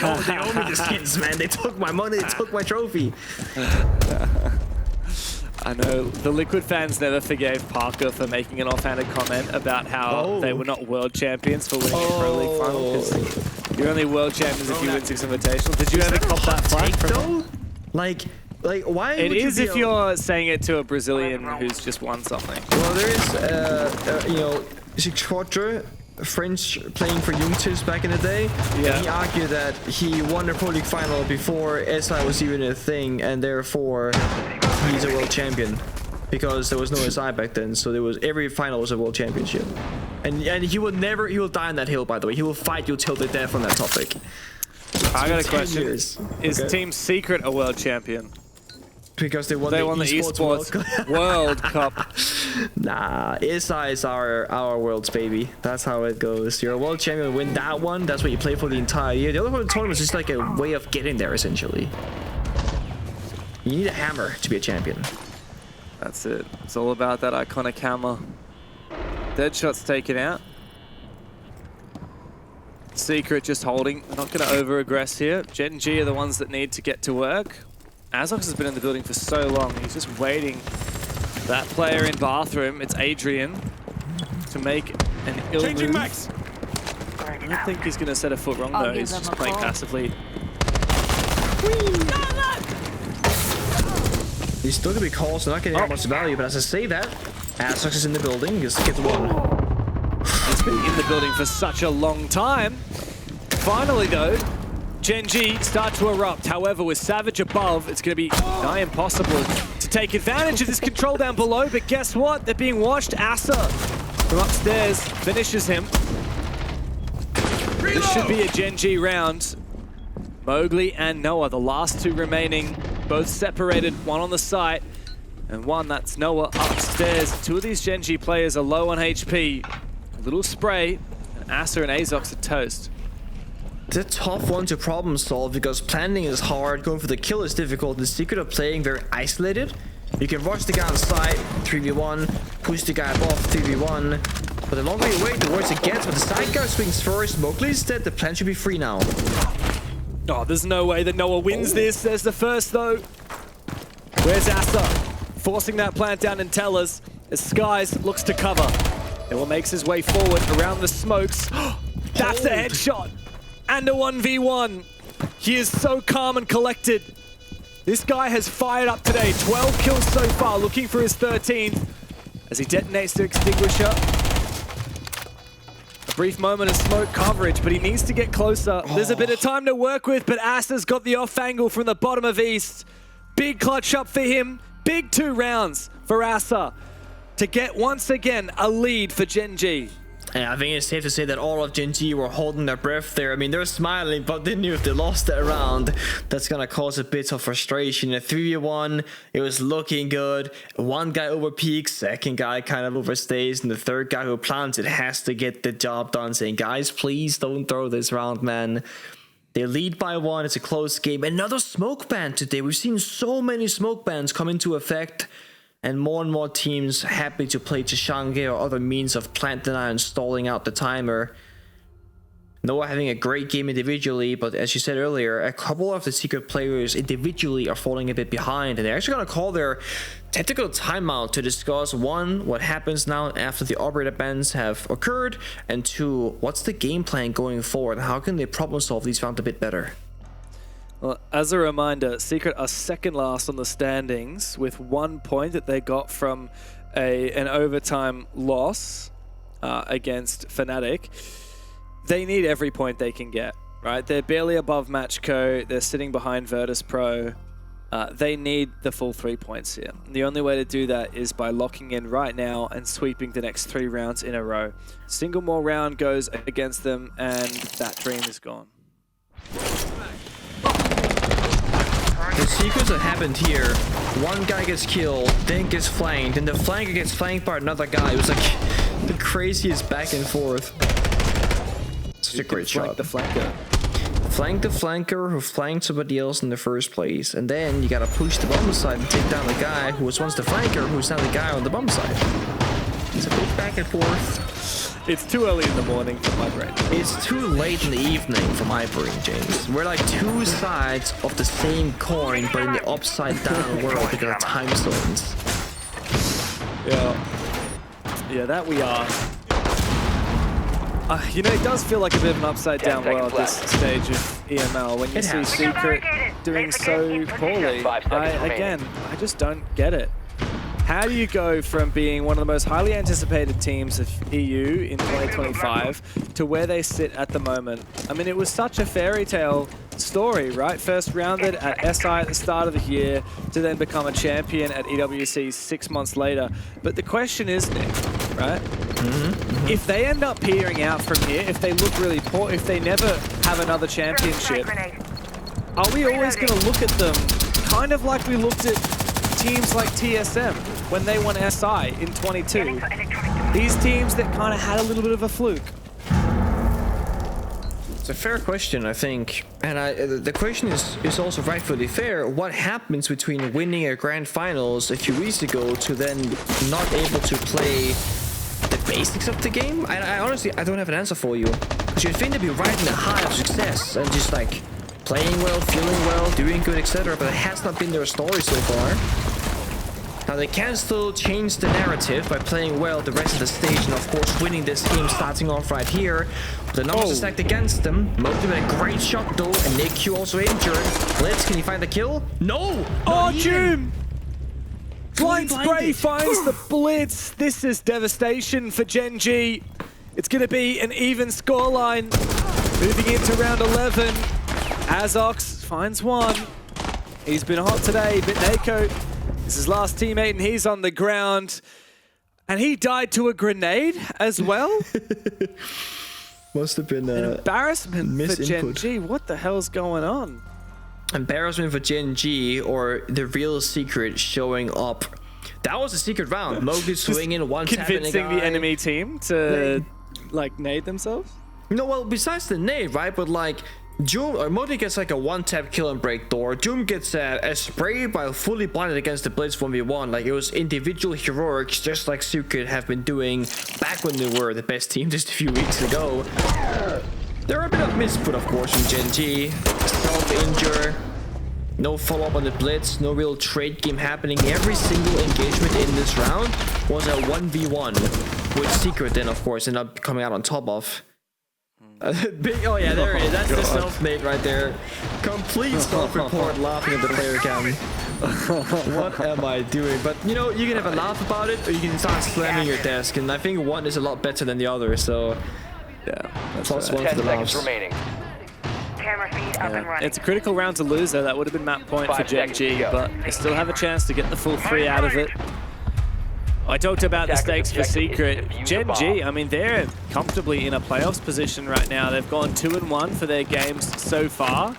Speaker 2: owe me the skins, man. They took my money. They took my trophy.
Speaker 1: I know the Liquid fans never forgave Parker for making an offhanded comment about how they were not world champions for winning a Pro League final. Because you're only world champions if you win 6 invitational. Did you ever cop that flag from him?
Speaker 2: Like, why?
Speaker 1: It
Speaker 2: would
Speaker 1: is
Speaker 2: you
Speaker 1: if you're saying it to a Brazilian who's just won something.
Speaker 2: Well, there is, you know, Chicotre, French playing for Juventus back in the day.
Speaker 1: Yeah.
Speaker 2: And he argued that he won the Pro League final before SI was even a thing, and therefore he's a world champion because there was no SI back then. So there was every final was a world championship, and he will die on that hill. By the way, he will fight you till the death on that topic.
Speaker 1: I got a question.
Speaker 2: Years.
Speaker 1: Is Team Secret a world champion?
Speaker 2: Because they won
Speaker 1: the
Speaker 2: esports
Speaker 1: World Cup.
Speaker 2: Nah, SI is our world's baby. That's how it goes. You're a world champion, win that one. That's what you play for the entire year. The other one tournament is just like a way of getting there, essentially. You need a hammer to be a champion.
Speaker 1: That's it. It's all about that iconic hammer. Deadshot's taken out. Secret just holding. Not going to over-aggress here. Gen.G are the ones that need to get to work. Azox has been in the building for so long. He's just waiting. That player in bathroom, it's Adrian, to make an ill move. Max. I don't think he's going to set a foot wrong though. He's just playing passively.
Speaker 2: He's still going to be called, so not getting that much value. But as I say that, Azox is in the building. He gets one.
Speaker 1: He's been in the building for such a long time. Finally though, Gen.G start to erupt. However, with Savage above, it's going to be nigh impossible to take advantage of this control down below. But guess what? They're being watched. Asa from upstairs finishes him. This should be a Gen.G round. Mowgli and Noah, the last two remaining, both separated. One on the site, and one that's Noah upstairs. Two of these Gen.G players are low on HP. A little spray, and Asa and Azox are toast.
Speaker 2: It's a tough one to problem solve because planning is hard, going for the kill is difficult. The secret of playing very isolated. You can rush the guy on side, 3v1, push the guy above, 3v1. But the longer you wait, the worse it gets. But the side guy swings first, Mowgli's dead, the plan should be free now.
Speaker 1: Oh, there's no way that Noah wins this. There's the first though. Where's Asa? Forcing that plant down in Tellers as Skies looks to cover. Noah makes his way forward around the smokes. That's a headshot. And a 1v1. He is so calm and collected. This guy has fired up today. 12 kills so far, looking for his 13th. As he detonates the extinguisher. A brief moment of smoke coverage, but he needs to get closer. There's a bit of time to work with, but Asa's got the off angle from the bottom of East. Big clutch up for him. Big 2 rounds for Asa to get once again a lead for Gen.G.
Speaker 2: And I think it's safe to say that all of Gen.G were holding their breath there. I mean, they're smiling, but they knew if they lost that round, that's going to cause a bit of frustration. A 3v1, it was looking good. One guy overpeaks, second guy kind of overstays, and the third guy who plants it has to get the job done, saying, guys, please don't throw this round, man. They lead by 1. It's a close game. Another smoke ban today. We've seen so many smoke bans come into effect. And more teams happy to play Gen.G or other means of plant denial and stalling out the timer. Noah having a great game individually, but as you said earlier, a couple of the secret players individually are falling a bit behind, and they're actually going to call their tactical timeout to discuss 1, what happens now after the operator bans have occurred, and 2, what's the game plan going forward? How can they problem solve these rounds a bit better?
Speaker 1: Well, as a reminder, Secret are second last on the standings with 1 point that they got from an overtime loss against Fnatic. They need every point they can get, right? They're barely above Matchco. They're sitting behind Virtus Pro. They need the full 3 points here. And the only way to do that is by locking in right now and sweeping the next 3 rounds in a row. Single more round goes against them, and that dream is gone.
Speaker 2: The sequence that happened here, one guy gets killed, then gets flanked, and the flanker gets flanked by another guy. It was like the craziest back and forth. Such a great shot.
Speaker 1: The flanker.
Speaker 2: flank the flanker who flanked somebody else in the first place, and then you gotta push the bomb side and take down the guy who was once the flanker who's now the guy on the bomb side. It's a big back and forth.
Speaker 1: It's too early in the morning for my brain.
Speaker 2: It's too late in the evening for my brain, James. We're like two sides of the same coin, but in the upside down world because of time zones.
Speaker 1: Yeah, that we are. You know, it does feel like a bit of an upside-down world this stage of EML when you see Secret doing so poorly. I just don't get it. How do you go from being one of the most highly anticipated teams of EU in 2025 to where they sit at the moment? I mean, it was such a fairy tale story, right? First rounded at SI at the start of the year to then become a champion at EWC 6 months later. But the question is, Nick, right? If they end up petering out from here, if they look really poor, if they never have another championship, are we always going to look at them kind of like we looked at teams like TSM when they won SI in 22? These teams that kind of had a little bit of a fluke.
Speaker 2: It's a fair question, I think. And the question is also rightfully fair. What happens between winning a grand finals a few weeks ago to then not able to play the basics of the game? I honestly, I don't have an answer for you. Because you'd think to be riding the high of success and just like playing well, feeling well, doing good, etc. But it has not been their story so far. Now they can still change the narrative by playing well the rest of the stage and of course winning this game starting off right here. The numbers are stacked against them. Moti with a great shot though, and NickQ also injured. Blitz, can he find the kill? No!
Speaker 1: Oh, Jim! Blind Spray finds the Blitz. This is devastation for Gen.G. It's going to be an even scoreline. Moving into round 11. Azox finds one. He's been hot today, but Nako is his last teammate and he's on the ground. And he died to a grenade as well.
Speaker 2: Must have been
Speaker 1: an embarrassment for Gen.G. What the hell's going on?
Speaker 2: Embarrassment for Gen.G, or the real Secret showing up. That was a secret round. Mowgli swinging, one
Speaker 1: convincing the enemy team to like nade themselves.
Speaker 2: No, well, besides the nade, right? But like Joom or Mowgli gets like a one-tap kill and break door. Joom gets a spray while fully blinded against the Blitz 1v1. Like it was individual heroics, just like Secret have been doing back when they were the best team just a few weeks ago. There are a bit of misput, of course, from Gen.G. Self-injure, no follow-up on the Blitz, no real trade game happening. Every single engagement in this round was a 1v1, with Secret then, of course, ended up coming out on top of. Oh yeah, there it is. That's the self-made right there. Complete self-report laughing at the player cam. What am I doing? But you know, you can have a laugh about it, or you can start slamming your desk, and I think one is a lot better than the other, so... Yeah, that's +1 for the laughs.
Speaker 3: Remaining.
Speaker 4: Camera feed up and running.
Speaker 1: It's a critical round to lose though. That would have been map point for Gen.G, but they still have a chance to get the full 3 out of it. I talked about the stakes for Secret. Gen.G, I mean, they're comfortably in a playoffs position right now. They've gone 2-1 for their games so far,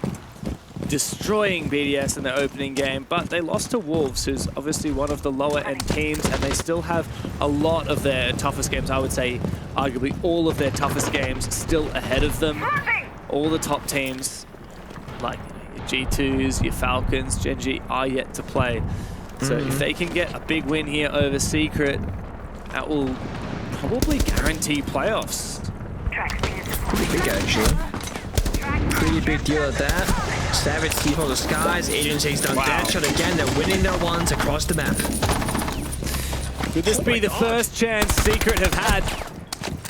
Speaker 1: destroying BDS in their opening game, but they lost to Wolves, who's obviously one of the lower end teams, and they still have a lot of their toughest games. I would say arguably all of their toughest games still ahead of them. All the top teams, like your G2s, your Falcons, Gen.G are yet to play. So if they can get a big win here over Secret, that will probably guarantee playoffs.
Speaker 2: Pretty big, actually. Pretty big deal at that. Savage Steve on the skies. Agent takes down Deadshot again. They're winning their ones across the map.
Speaker 1: Could this be the first chance Secret have had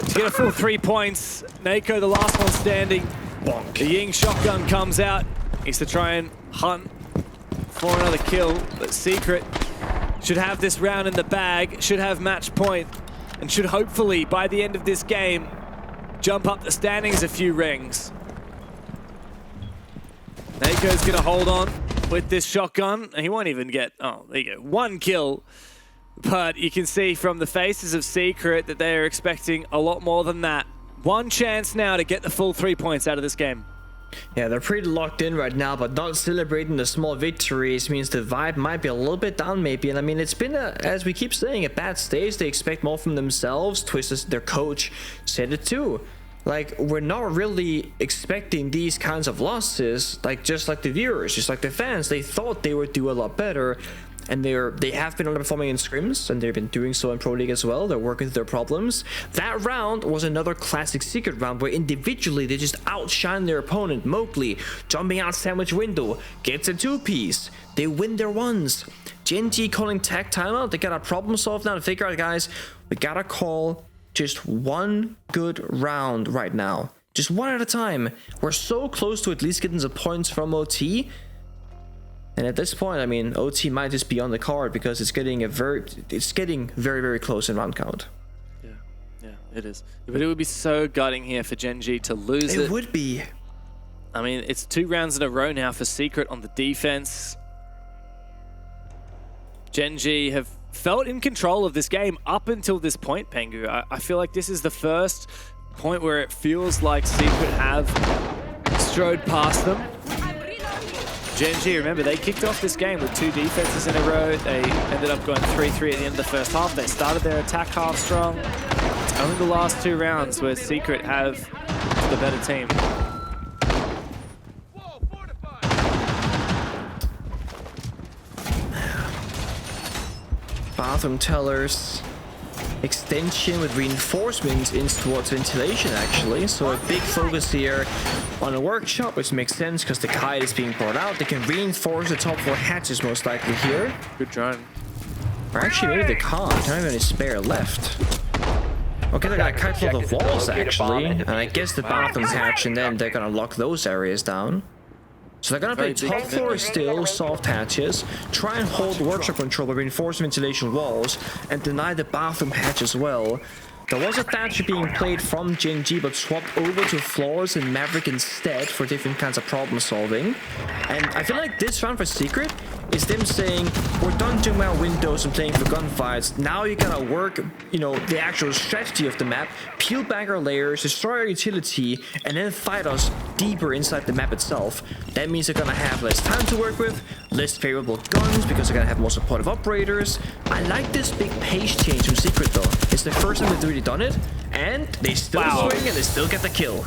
Speaker 1: to get a full 3 points? Nako, the last one standing.
Speaker 2: Bonk.
Speaker 1: The Ying shotgun comes out. He's to try and hunt for another kill, but Secret should have this round in the bag, should have match point, and should hopefully, by the end of this game, jump up the standings a few rings. Nako's gonna hold on with this shotgun, and he won't even get, oh, there you go, 1 kill. But you can see from the faces of Secret that they are expecting a lot more than that. 1 chance now to get the full 3 points out of this game.
Speaker 2: Yeah, they're pretty locked in right now, but not celebrating the small victories means the vibe might be a little bit down maybe. And I mean, it's been, as we keep saying, a bad stage. They expect more from themselves. Twist, their coach, said it too. like, we're not really expecting these kinds of losses. Like, just like the viewers, just like the fans, they thought they would do a lot better. And they have been underperforming in scrims, and they've been doing so in Pro League as well. They're working through their problems. That round was another classic Secret round where individually they just outshine their opponent. Mowgli jumping out sandwich window, gets a 2-piece. They win their ones. Gen.G calling tech timeout. They got a problem solved now to figure out, guys, we gotta call just one good round right now. Just one at a time. We're so close to at least getting the points from OT. And at this point, I mean, OT might just be on the card because it's getting very, very close in round count.
Speaker 1: Yeah, it is. But it would be so gutting here for Gen.G to lose it.
Speaker 2: It would be.
Speaker 1: I mean, it's 2 rounds in a row now for Secret on the defense. Gen.G have felt in control of this game up until this point, Pengu. I feel like this is the first point where it feels like Secret have strode past them. Gen.G, remember, they kicked off this game with 2 defenses in a row. They ended up going 3-3 at the end of the first half. They started their attack half strong. It's only the last 2 rounds where Secret have the better team.
Speaker 2: Bathroom tellers. Extension with reinforcements in towards ventilation, actually. So a big focus here on a workshop, which makes sense because the kite is being brought out. They can reinforce the top 4 hatches most likely here.
Speaker 1: Good drone.
Speaker 2: Or actually, maybe they can't. They don't have any spare left. Okay, they got a kite for the walls, actually. And I guess the bathroom hatch, and then they're gonna lock those areas down. So they're gonna play top 4 still, soft hatches, try and hold workshop control by reinforcing ventilation walls, and deny the bathroom hatch as well. There was a Thatcher being played from Gen.G, but swapped over to Floors and Maverick instead for different kinds of problem solving. And I feel like this round for Secret is them saying, we're done doing our windows and playing for gunfights. Now you gotta work, you know, the actual strategy of the map, peel back our layers, destroy our utility, and then fight us deeper inside the map itself. That means they're gonna have less time to work with, less favorable guns because they're gonna have more supportive operators. I like this big pace change from Secret though. It's the first time they've really done it, and they still swing and they still get the kill.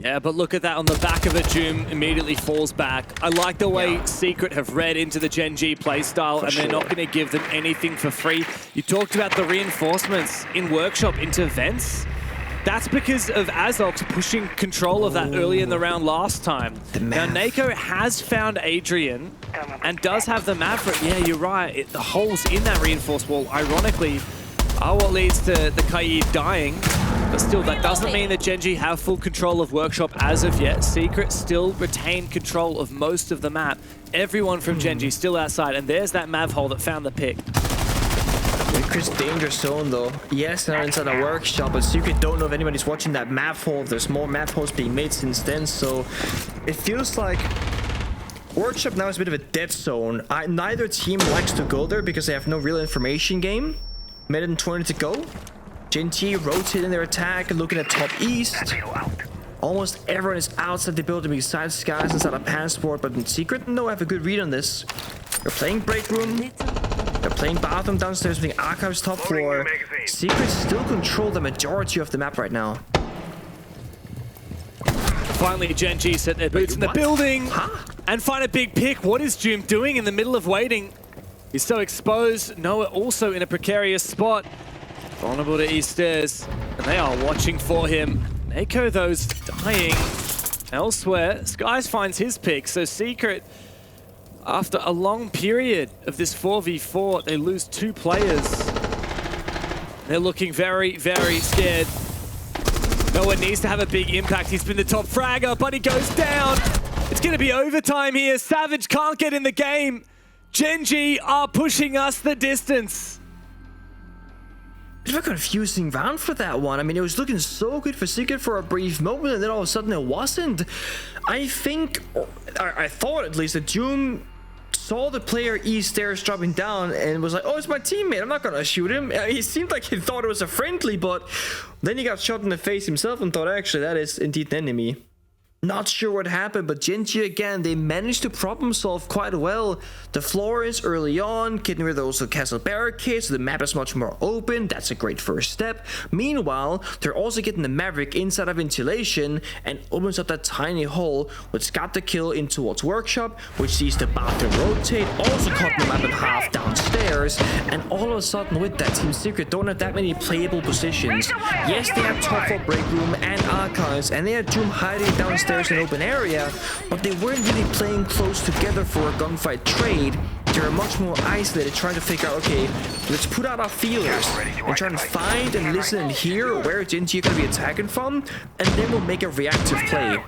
Speaker 1: Yeah, but look at that on the back of it. Doom immediately falls back. I like the way Secret have read into the Gen.G playstyle, and they're not going to give them anything for free. You talked about the reinforcements in Workshop into vents. That's because of Azox pushing control of that early in the round last time. Now, Nako has found Adrian and does have the Maverick. Yeah, you're right. The holes in that reinforced wall, ironically, are what leads to the Kaid dying. But still, that doesn't mean that Gen.G have full control of Workshop as of yet. Secret still retain control of most of the map. Everyone from Gen.G still outside, and there's that Mav hole that found the pick.
Speaker 2: Chris danger zone though. Yes, they're inside a workshop, but Secret don't know if anybody's watching that map hole. There's more map holes being made since then, so it feels like Workshop now is a bit of a dead zone. Neither team likes to go there because they have no real information game. Minute and 20 to go. Gen.G rotating their attack, looking at top east. Almost everyone is outside the building besides Skies inside a passport, but in Secret, no, I have a good read on this. They're playing break room. They're playing bathroom downstairs, playing archives top floor. Secret still control the majority of the map right now.
Speaker 1: Finally, Gen.G set their boots in the building and find a big pick. What is Doom doing in the middle of waiting? He's so exposed. Noah also in a precarious spot. Vulnerable to east stairs, and they are watching for him. Nako, though's dying elsewhere. Skies finds his pick, so Secret, after a long period of this 4v4, they lose 2 players. They're looking very, very scared. Noah needs to have a big impact. He's been the top fragger, but he goes down. It's going to be overtime here. Savage can't get in the game. Gen.G are pushing us the distance.
Speaker 2: Bit of a confusing round for that one. I mean, it was looking so good for Secret for a brief moment, and then all of a sudden it wasn't. I think, I thought at least, that Doom saw the player east stairs dropping down and was like, oh, it's my teammate, I'm not gonna shoot him. He seemed like he thought it was a friendly, but then he got shot in the face himself and thought, actually, that is indeed an enemy. Not sure what happened, but Gen.G again, they managed to problem solve quite well. The floor is early on, getting rid of those castle barricades, so the map is much more open. That's a great first step. Meanwhile, they're also getting the Maverick inside of ventilation and opens up that tiny hole, which got the kill in towards Workshop, which sees the bathroom rotate, also cut the map in half downstairs, and all of a sudden with that, Team Secret don't have that many playable positions. Yes, they have top 4 break room and archives, and they had Doom hiding downstairs in an open area, but they weren't really playing close together for a gunfight trade. They were much more isolated, trying to figure out, okay, let's put out our feelers and try and find and listen and hear where Gen.G are going to be attacking from, and then we'll make a reactive play.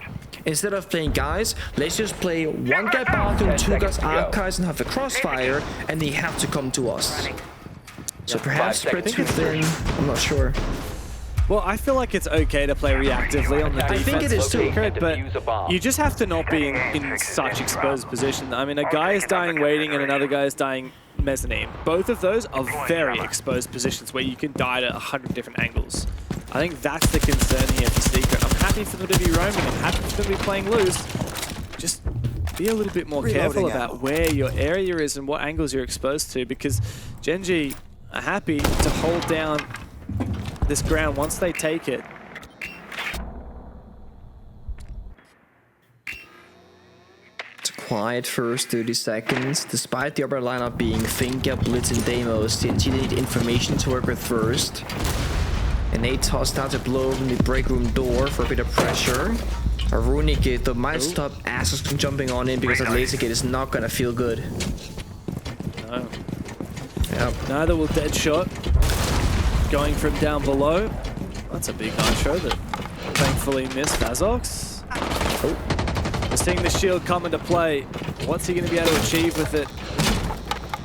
Speaker 2: Instead of playing guys, let's just play 1 guy bathroom, 2 guys archives, and have the crossfire, and they have to come to us. So perhaps spread too thin, I'm not sure.
Speaker 1: Well, I feel like it's okay to play reactively on the defense.
Speaker 2: I think it is too,
Speaker 1: but you just have to not be in such exposed position. I mean, a guy is dying waiting and another guy is dying mezzanine. Both of those are very exposed positions where you can die to 100 different angles. I think that's the concern here for Secret. I'm happy for them to be roaming. I'm happy for them to be playing loose. Just be a little bit more careful about where your area is and what angles you're exposed to, because Gen.G are happy to hold down this ground once they take it.
Speaker 2: It's a quiet first 30 seconds. Despite the upper lineup being Finka, Blitz, and Deimos, Gen.G need information to work with first. And they tossed out to blow open the break room door for a bit of pressure. A runic gate that might stop Asus from jumping on in because that laser gate is not gonna feel good.
Speaker 1: No.
Speaker 2: Yep.
Speaker 1: Neither will Deadshot. Going from down below. That's a big nitro that thankfully missed Azox. Oh. We're seeing the shield come into play. What's he going to be able to achieve with it?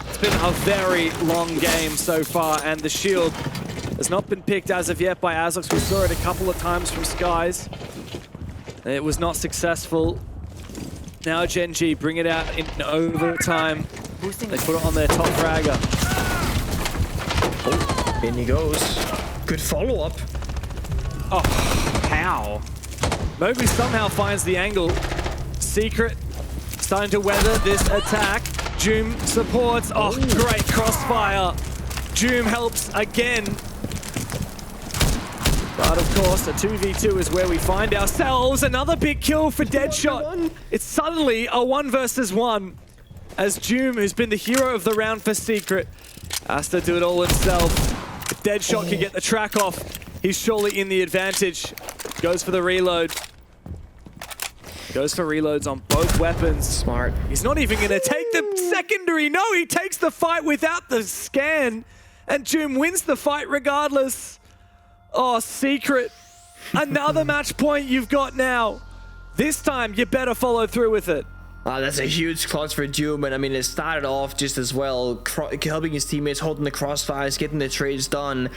Speaker 1: It's been a very long game so far, and the shield has not been picked as of yet by Azox. We saw it a couple of times from Skies. It was not successful. Now Gen.G bring it out in overtime. They put it on their top fragger.
Speaker 2: Oh. In he goes. Good follow-up.
Speaker 1: Oh, how? Mowgli somehow finds the angle. Secret starting to weather this attack. Joom supports. Oh, great crossfire. Joom helps again. But of course, a 2v2 is where we find ourselves. Another big kill for Deadshot. It's suddenly a 1 versus 1. As Joom, who's been the hero of the round for Secret, has to do it all himself. If Deadshot can get the track off, he's surely in the advantage. Goes for the reload. Goes for reloads on both weapons.
Speaker 2: Smart.
Speaker 1: He's not even going to take the secondary. No, he takes the fight without the scan. And Joom wins the fight regardless. Oh, Secret. Another match point you've got now. This time, you better follow through with it.
Speaker 2: That's a huge clutch for Doom, and I mean, it started off just as well, helping his teammates, holding the crossfires, getting the trades done.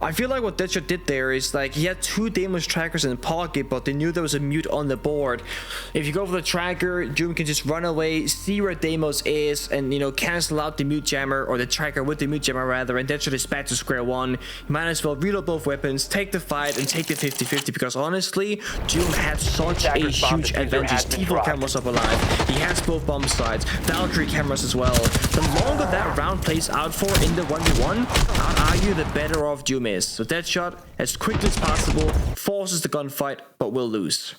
Speaker 2: I feel like what Deadshot did there is, like, he had 2 Deimos trackers in pocket, but they knew there was a mute on the board. If you go for the tracker, Doom can just run away, see where Deimos is, and, you know, cancel out the mute jammer, or the tracker with the mute jammer rather, and Deadshot is back to square one. You might as well reload both weapons, take the fight, and take the 50-50, because honestly, Doom had such a huge advantage. T4 cameras up alive. He has both bomb sides, Valkyrie cameras as well. The longer that round plays out for in the 1v1, I'd argue the better off Doom is. So Deadshot, as quickly as possible, forces the gunfight, but will lose.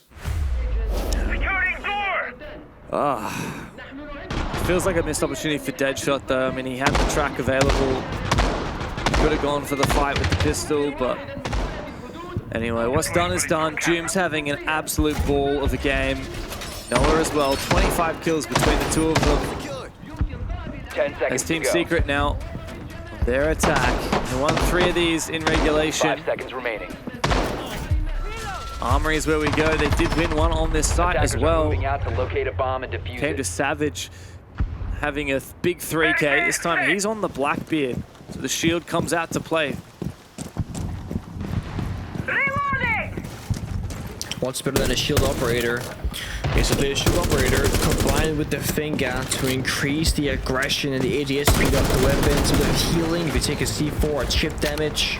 Speaker 1: Feels like a missed opportunity for Deadshot though. I mean, he had the track available. Could have gone for the fight with the pistol, but anyway, what's done is done. Joom's having an absolute ball of a game. Noah as well, 25 kills between the two of them.
Speaker 3: 10 seconds
Speaker 1: As Team
Speaker 3: to go.
Speaker 1: Secret now, their attack. They won 3 of these in regulation.
Speaker 3: 5 seconds remaining.
Speaker 1: Armory is where we go. They did win one on this site
Speaker 3: Attackers
Speaker 1: as
Speaker 3: are
Speaker 1: well.
Speaker 3: moving out to locate a bomb and defuse
Speaker 1: Came
Speaker 3: it.
Speaker 1: to Savage having a big 3K. This time he's on the Blackbeard. So the shield comes out to play.
Speaker 4: Reloading!
Speaker 2: What's better than a shield operator? Okay, so the shield operator combined with the finger to increase the aggression and the ADS speed of the weapons with healing. If you take a C4 or chip damage,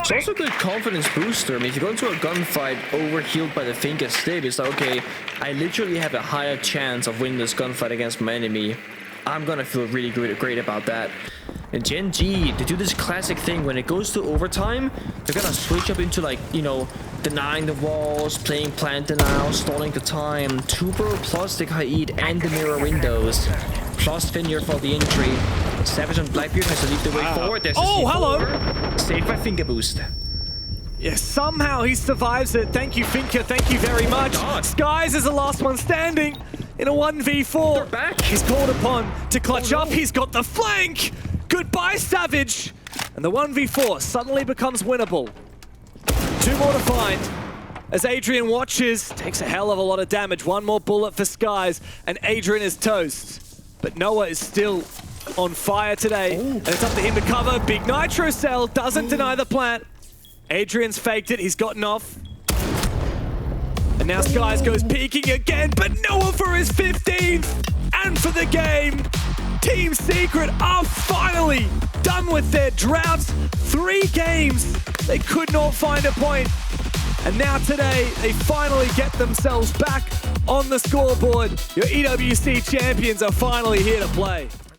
Speaker 2: It's also a good confidence booster. I mean, if you go into a gunfight overhealed by the finger stave, it's like, okay, I literally have a higher chance of winning this gunfight against my enemy. I'm gonna feel really great about that. And Gen.G, they do this classic thing when it goes to overtime, they're gonna switch up into, like, you know, denying the walls, playing plant denial, stalling the time, Tuber plus the Kaid and the mirror windows, plus Finir for the entry. Savage and Blackbeard has to lead the way forward. There's
Speaker 1: hello!
Speaker 2: Saved by finger boost.
Speaker 1: Yeah, somehow he survives it. Thank you, Finker. Thank you very much. Skies is the last one standing in a 1v4.
Speaker 2: They're back.
Speaker 1: He's called upon to clutch up. He's got the flank. Goodbye, Savage. And the 1v4 suddenly becomes winnable. 2 more to find. As Adrian watches, takes a hell of a lot of damage. 1 more bullet for Skies, and Adrian is toast. But Noah is still on fire today. And it's up to him to cover. Big Nitro Cell doesn't deny the plant. Adrian's faked it. He's gotten off. And now Skies goes peeking again, but Noah for his 15th and for the game. Team Secret are finally done with their droughts. 3 games, they could not find a point. And now today, they finally get themselves back on the scoreboard. Your EWC champions are finally here to play.